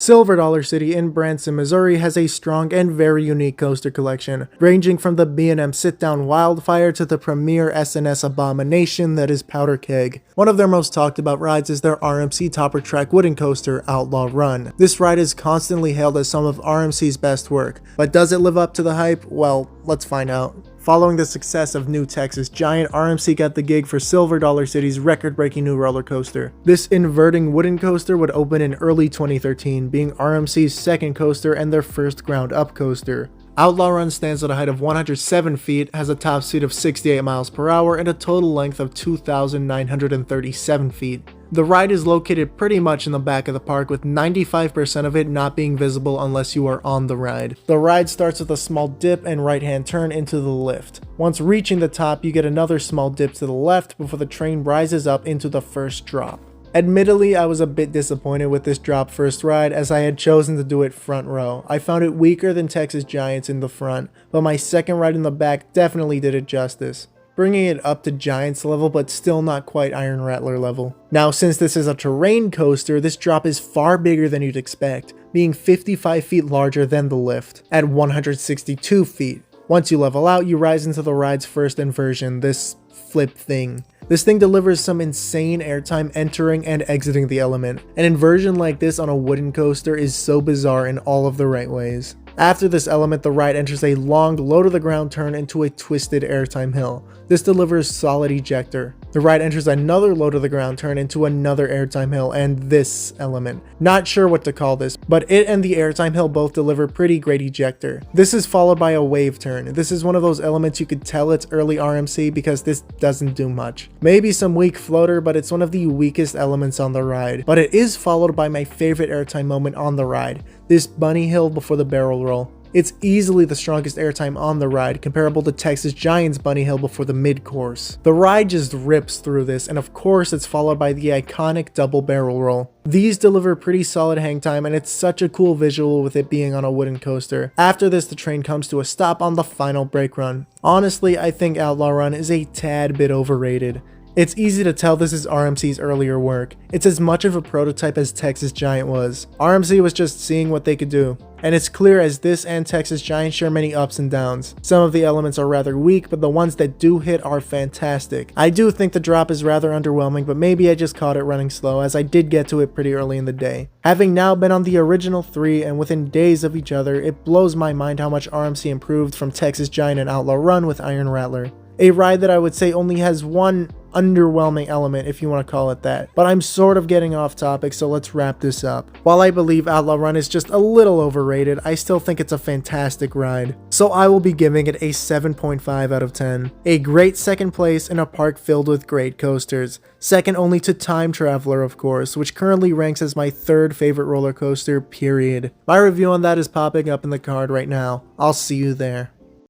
Silver Dollar City in Branson, Missouri has a strong and very unique coaster collection, ranging from the B&M Sit-Down Wildfire to the premier SNS abomination that is Powder Keg. One of their most talked about rides is their RMC Topper Track wooden coaster, Outlaw Run. This ride is constantly hailed as some of RMC's best work, but does it live up to the hype? Well, let's find out. Following the success of New Texas Giant, RMC got the gig for Silver Dollar City's record-breaking new roller coaster. This inverting wooden coaster would open in early 2013, being RMC's second coaster and their first ground-up coaster. Outlaw Run stands at a height of 107 feet, has a top speed of 68 miles per hour, and a total length of 2,937 feet. The ride is located pretty much in the back of the park, with 95% of it not being visible unless you are on the ride. The ride starts with a small dip and right-hand turn into the lift. Once reaching the top, you get another small dip to the left before the train rises up into the first drop. Admittedly, I was a bit disappointed with this drop first ride as I had chosen to do it front row. I found it weaker than Texas Giants in the front, but my second ride in the back definitely did it justice, bringing it up to Giants level but still not quite Iron Rattler level. Now, since this is a terrain coaster, this drop is far bigger than you'd expect, being 55 feet larger than the lift, at 162 feet. Once you level out, you rise into the ride's first inversion, this flip thing. This thing delivers some insane airtime entering and exiting the element. An inversion like this on a wooden coaster is so bizarre in all of the right ways. After this element, the ride enters a long, low-to-the-ground turn into a twisted airtime hill. This delivers solid ejector. The ride enters another low-to-the-ground turn into another airtime hill and this element. Not sure what to call this, but it and the airtime hill both deliver pretty great ejector. This is followed by a wave turn. This is one of those elements you could tell it's early RMC because this doesn't do much. Maybe some weak floater, but it's one of the weakest elements on the ride. But it is followed by my favorite airtime moment on the ride, this bunny hill before the barrel roll. It's easily the strongest airtime on the ride, comparable to Texas Giant's bunny hill before the mid-course. The ride just rips through this, and of course it's followed by the iconic double barrel roll. These deliver pretty solid hang time, and it's such a cool visual with it being on a wooden coaster. After this, the train comes to a stop on the final brake run. Honestly, I think Outlaw Run is a tad bit overrated. It's easy to tell this is RMC's earlier work. It's as much of a prototype as Texas Giant was. RMC was just seeing what they could do. And it's clear as this and Texas Giant share many ups and downs. Some of the elements are rather weak, but the ones that do hit are fantastic. I do think the drop is rather underwhelming, but maybe I just caught it running slow as I did get to it pretty early in the day. Having now been on the original three and within days of each other, it blows my mind how much RMC improved from Texas Giant and Outlaw Run with Iron Rattler. A ride that I would say only has one underwhelming element, if you want to call it that. But I'm sort of getting off topic, so let's wrap this up. While I believe Outlaw Run is just a little overrated, I still think it's a fantastic ride. So I will be giving it a 7.5 out of 10. A great second place in a park filled with great coasters. Second only to Time Traveler, of course, which currently ranks as my third favorite roller coaster, period. My review on that is popping up in the card right now. I'll see you there.